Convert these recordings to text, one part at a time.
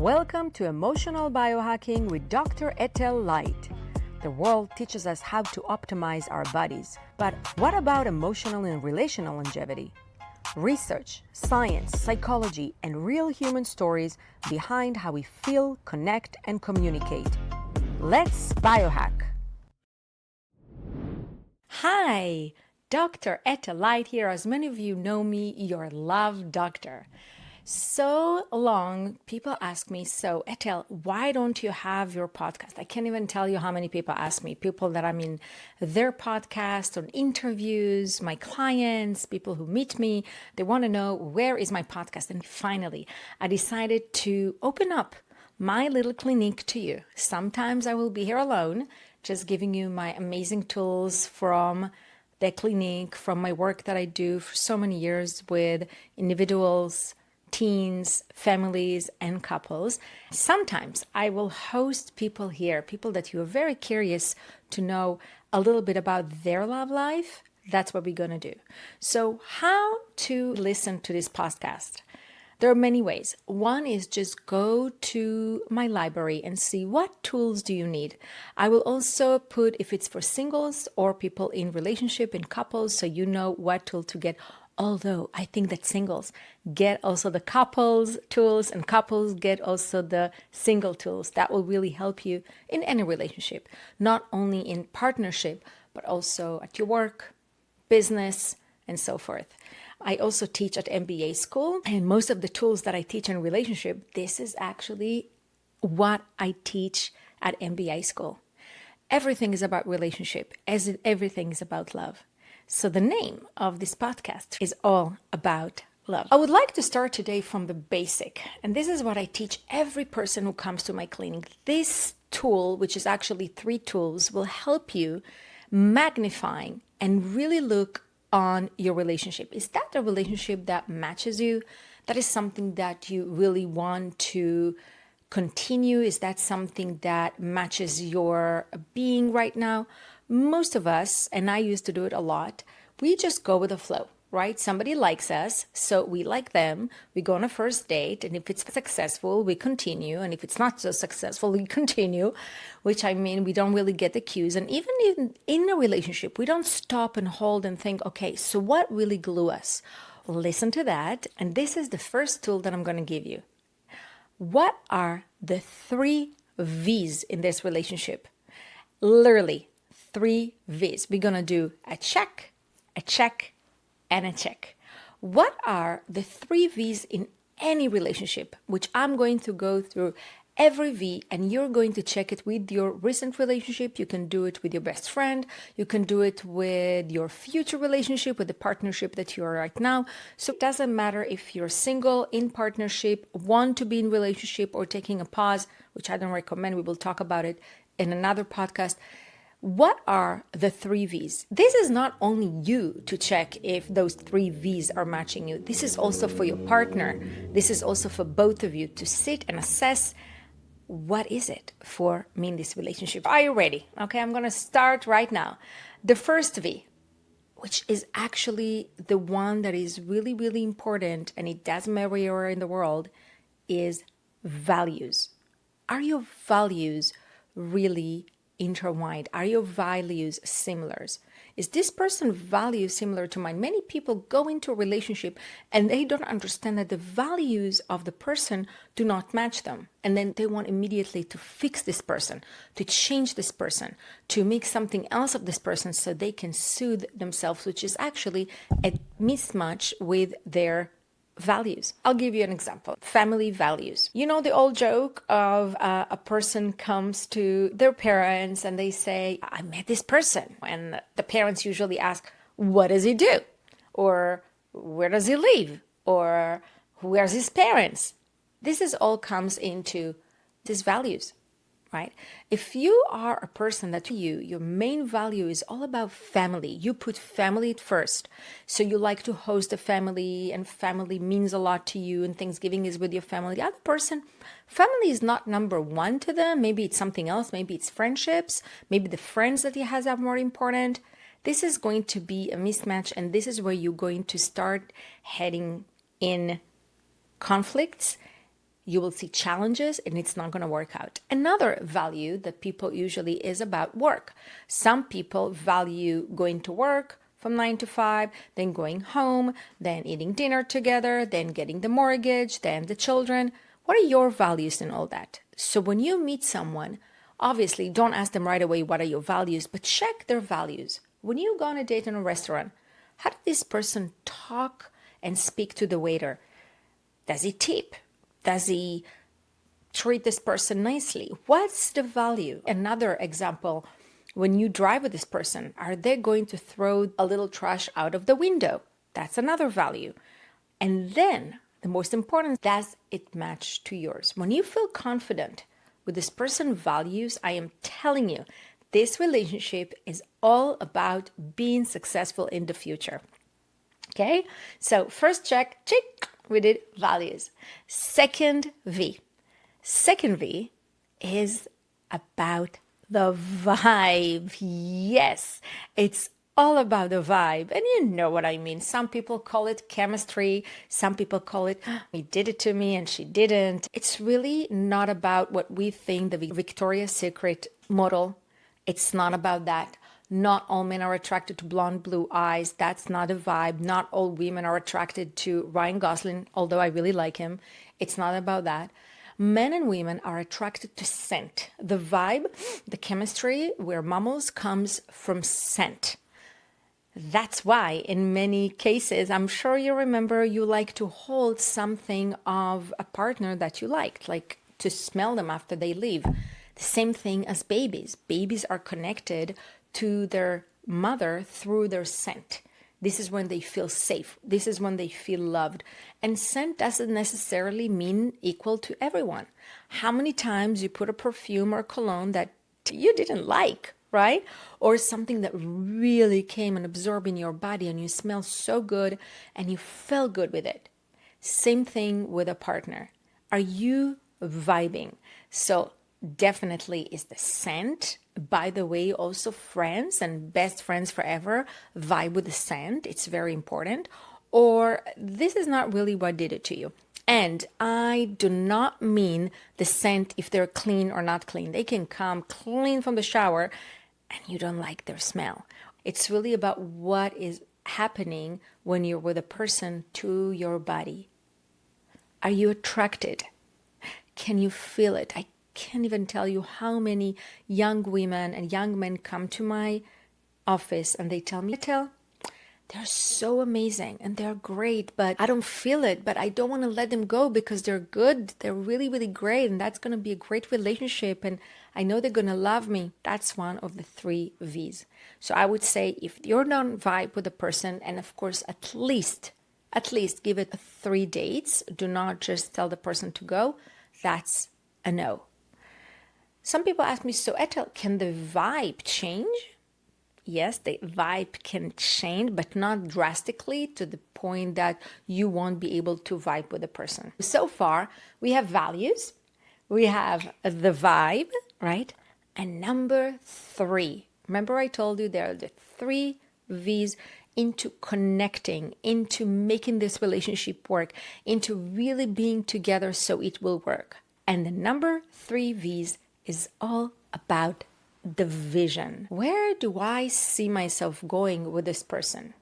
Welcome to Emotional Biohacking with Dr. Etel Leit. The world teaches us how to optimize our bodies, but what about emotional and relational longevity? Research, science, psychology, and real human stories behind how we feel, connect, and communicate. Let's biohack. Hi, Dr. Etel Leit here. As many of you know me, your love doctor. So long, people ask me, so Etel, why don't you have your podcast? I can't even tell you how many people ask me, people that I'm in their podcast or interviews, my clients, people who meet me, they want to know, where is my podcast? And finally, I decided to open up my little clinic to you. Sometimes I will be here alone, just giving you my amazing tools from the clinic, from my work that I do for so many years with individuals, teens, families, and couples. Sometimes I will host people here, people that you are very curious to know a little bit about their love life. That's what we're going to do. So how to listen to this podcast? There are many ways. One is just go to my library and see what tools do you need. I will also put if it's for singles or people in relationship, in couples, so you know what tool to get. Although I think that singles get also the couples tools and couples get also the single tools. That will really help you in any relationship, not only in partnership, but also at your work, business, and so forth. I also teach at MBA school, and most of the tools that I teach in relationship, this is actually what I teach at MBA school. Everything is about relationship, as everything is about love. So the name of this podcast is all about love. I would like to start today from the basic, and this is what I teach every person who comes to my clinic. This tool, which is actually 3 tools, will help you magnifying and really look on your relationship. Is that a relationship that matches you? That is something that you really want to continue? Is that something that matches your being right now? Most of us, and I used to do it a lot, we just go with the flow, right? Somebody likes us, so we like them. We go on a first date, and if it's successful, we continue. And if it's not so successful, we continue, which I mean, we don't really get the cues. And even in a relationship, we don't stop and hold and think, okay, so what really glue us? Listen to that. And this is the first tool that I'm going to give you. What are the 3 V's in this relationship? Literally, 3 V's. We're going to do a check, and a check. What are the 3 V's in any relationship, which I'm going to go through every V, and you're going to check it with your recent relationship. You can do it with your best friend. You can do it with your future relationship, with the partnership that you are right now. So it doesn't matter if you're single, in partnership, want to be in relationship, or taking a pause, which I don't recommend. We will talk about it in another podcast. What are the 3 V's? This is not only you to check if those 3 V's are matching you. This is also for your partner. This is also for both of you to sit and assess, what is it for me in this relationship? Are you ready? Okay, I'm going to start right now. The first V, which is actually the one that is really, really important, and it doesn't matter where you are in the world, is values. Are your values really intertwined? Are your values similar? Is this person's value similar to mine? Many people go into a relationship and they don't understand that the values of the person do not match them. And then they want immediately to fix this person, to change this person, to make something else of this person so they can soothe themselves, which is actually a mismatch with their values. I'll give you an example. Family values. You know the old joke of a person comes to their parents and they say, I met this person. And the parents usually ask, what does he do? Or where does he live? Or where's his parents? This is all comes into these values, right? If you are a person that your main value is all about family, you put family first. So you like to host a family, and family means a lot to you, and Thanksgiving is with your family. The other person, family is not number 1 to them. Maybe it's something else. Maybe it's friendships. Maybe the friends that he has are more important. This is going to be a mismatch, and this is where you're going to start heading in conflicts You will see challenges and it's not going to work out. Another value that people usually is about work. Some people value going to work from 9 to 5, then going home, then eating dinner together, then getting the mortgage, then the children. What are your values in all that? So when you meet someone, obviously don't ask them right away, what are your values, but check their values. When you go on a date in a restaurant, how did this person talk and speak to the waiter? Does he tip? Does he treat this person nicely? What's the value? Another example, when you drive with this person, are they going to throw a little trash out of the window? That's another value. And then the most important, does it match to yours? When you feel confident with this person's values, I am telling you, this relationship is all about being successful in the future. Okay, so first check, we did values. Second V is about the vibe. Yes, it's all about the vibe. And you know what I mean. Some people call it chemistry. Some people call it, he did it to me and she didn't. It's really not about what we think the Victoria's Secret model. It's not about that. Not all men are attracted to blonde blue eyes. That's not a vibe. Not all women are attracted to Ryan Gosling, although I really like him. It's not about that. Men and women are attracted to scent. The vibe, the chemistry, where mammals comes from scent. That's why in many cases, I'm sure you remember, you like to hold something of a partner that you liked, like to smell them after they leave. The same thing as babies. Babies are connected to their mother through their scent. This is when they feel safe. This is when they feel loved. And scent doesn't necessarily mean equal to everyone. How many times you put a perfume or cologne that you didn't like, right? Or something that really came and absorbed in your body and you smell so good and you felt good with it. Same thing with a partner. Are you vibing? So definitely is the scent. By the way, also friends and best friends forever vibe with the scent. It's very important. Or this is not really what did it to you. And I do not mean the scent if they're clean or not clean. They can come clean from the shower and you don't like their smell. It's really about what is happening when you're with a person to your body. Are you attracted? Can you feel it? I can't even tell you how many young women and young men come to my office and they tell me, Etel, they're so amazing and they're great, but I don't feel it, but I don't want to let them go because they're good. They're really, really great. And that's going to be a great relationship. And I know they're going to love me. That's one of the 3 V's. So I would say if you're not vibe with a person, and of course, at least give it 3 dates. Do not just tell the person to go. That's a no. Some people ask me, so Etel, can the vibe change? Yes, the vibe can change, but not drastically to the point that you won't be able to vibe with a person. So far, we have values, we have the vibe, right? And number 3, remember I told you there are the 3 V's into connecting, into making this relationship work, into really being together so it will work. And the number 3 V's is all about the vision. Where do I see myself going with this person?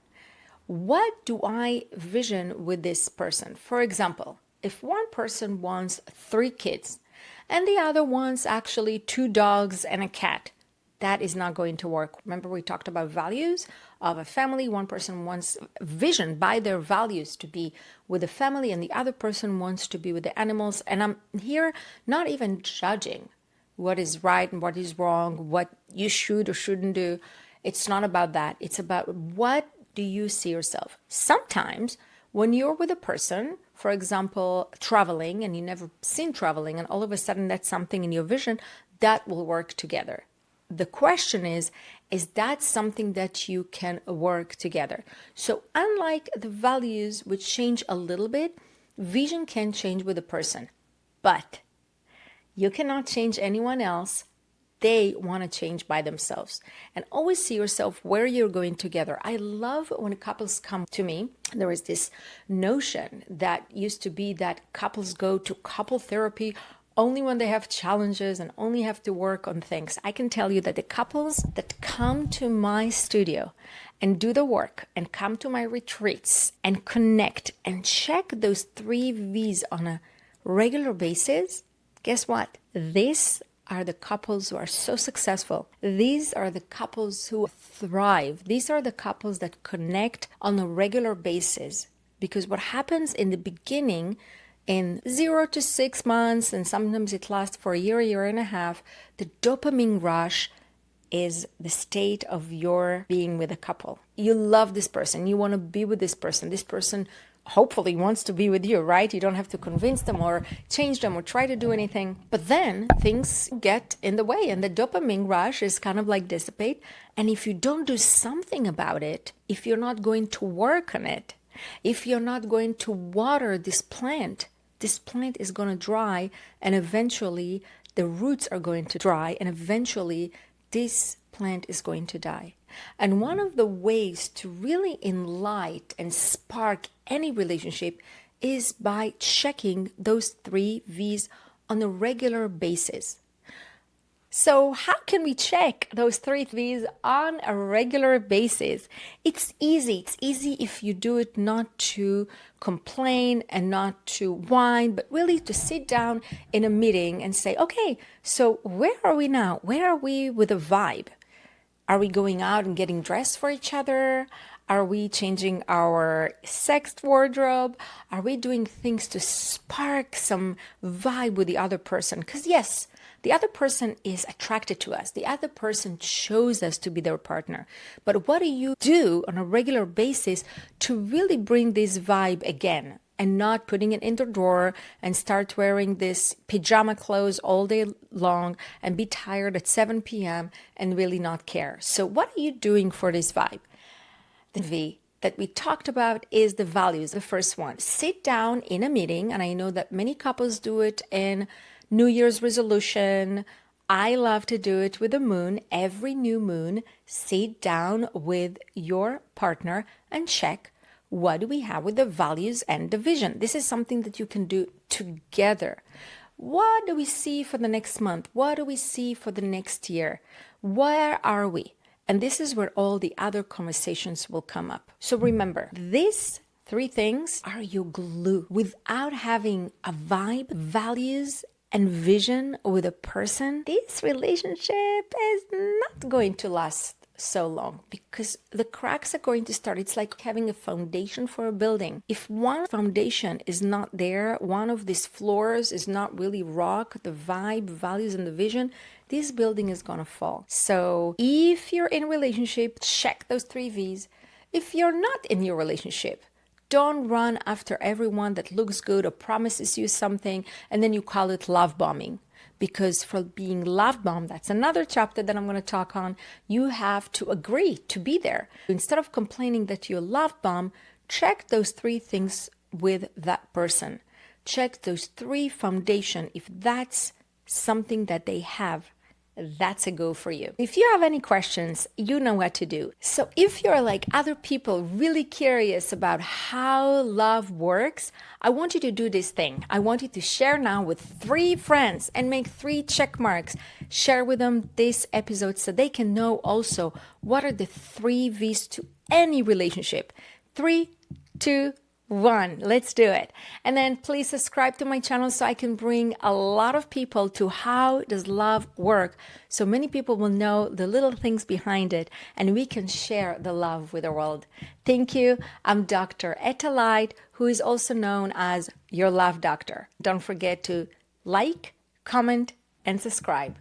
What do I vision with this person? For example, if one person wants 3 kids and the other wants actually 2 dogs and a cat, that is not going to work. Remember we talked about values of a family. One person wants vision by their values to be with the family and the other person wants to be with the animals. And I'm here not even judging what is right and what is wrong, what you should or shouldn't do. It's not about that. It's about what do you see yourself. Sometimes when you're with a person, for example, traveling, and you never seen traveling, and all of a sudden that's something in your vision, that will work together. The question is that something that you can work together? So unlike the values, which change a little bit, vision can change with a person, but you cannot change anyone else they want to change by themselves. And always see yourself where you're going together. I love when couples come to me. There is this notion that used to be that couples go to couple therapy only when they have challenges and only have to work on things. I can tell you that the couples that come to my studio and do the work and come to my retreats and connect and check those 3 V's on a regular basis, guess what? These are the couples who are so successful. These are the couples who thrive. These are the couples that connect on a regular basis. Because what happens in the beginning, in 0 to 6 months, and sometimes it lasts for a year and a half, the dopamine rush is the state of your being with a couple. You love this person. You want to be with this person. This person hopefully wants to be with you, right? You don't have to convince them or change them or try to do anything. But then things get in the way and the dopamine rush is kind of like dissipate. And if you don't do something about it, if you're not going to work on it, if you're not going to water this plant is going to dry, and eventually the roots are going to dry, and eventually this plant is going to die. And one of the ways to really enlight and spark any relationship is by checking those 3 V's on a regular basis. So how can we check those 3 V's on a regular basis? It's easy. It's easy if you do it not to complain and not to whine, but really to sit down in a meeting and say, okay, so where are we now? Where are we with a vibe? Are we going out and getting dressed for each other? Are we changing our sex wardrobe? Are we doing things to spark some vibe with the other person? Because yes, the other person is attracted to us. The other person chose us to be their partner. But what do you do on a regular basis to really bring this vibe again? And not putting it in the drawer and start wearing this pajama clothes all day long and be tired at 7 p.m. and really not care. So what are you doing for this vibe? The V that we talked about is the values. The first one, sit down in a meeting. And I know that many couples do it in New Year's resolution. I love to do it with the moon. Every new moon, sit down with your partner and check, what do we have with the values and the vision? This is something that you can do together. What do we see for the next month? What do we see for the next year? Where are we? And this is where all the other conversations will come up. So remember, these 3 things are your glue. Without having a vibe, values, and vision with a person, this relationship is not going to last so long because the cracks are going to start. It's like having a foundation for a building. If one foundation is not there, one of these floors is not really rock, the vibe, values, and the vision, this building is going to fall. So if you're in a relationship, check those 3 V's. If you're not in your relationship, don't run after everyone that looks good or promises you something and then you call it love bombing. Because for being love bombed, that's another chapter that I'm going to talk on, you have to agree to be there. Instead of complaining that you're love bombed, check those 3 things with that person. Check those 3 foundation. If that's something that they have, that's a go for you. If you have any questions, you know what to do. So if you're like other people really curious about how love works, I want you to do this thing. I want you to share now with 3 friends and make 3 check marks. Share with them this episode so they can know also what are the 3 V's to any relationship. 3, 2, 1. Let's do it. And then please subscribe to my channel so I can bring a lot of people to how does love work. So many people will know the little things behind it and we can share the love with the world. Thank you. I'm Dr. Etel Leit, who is also known as your love doctor. Don't forget to like, comment, and subscribe.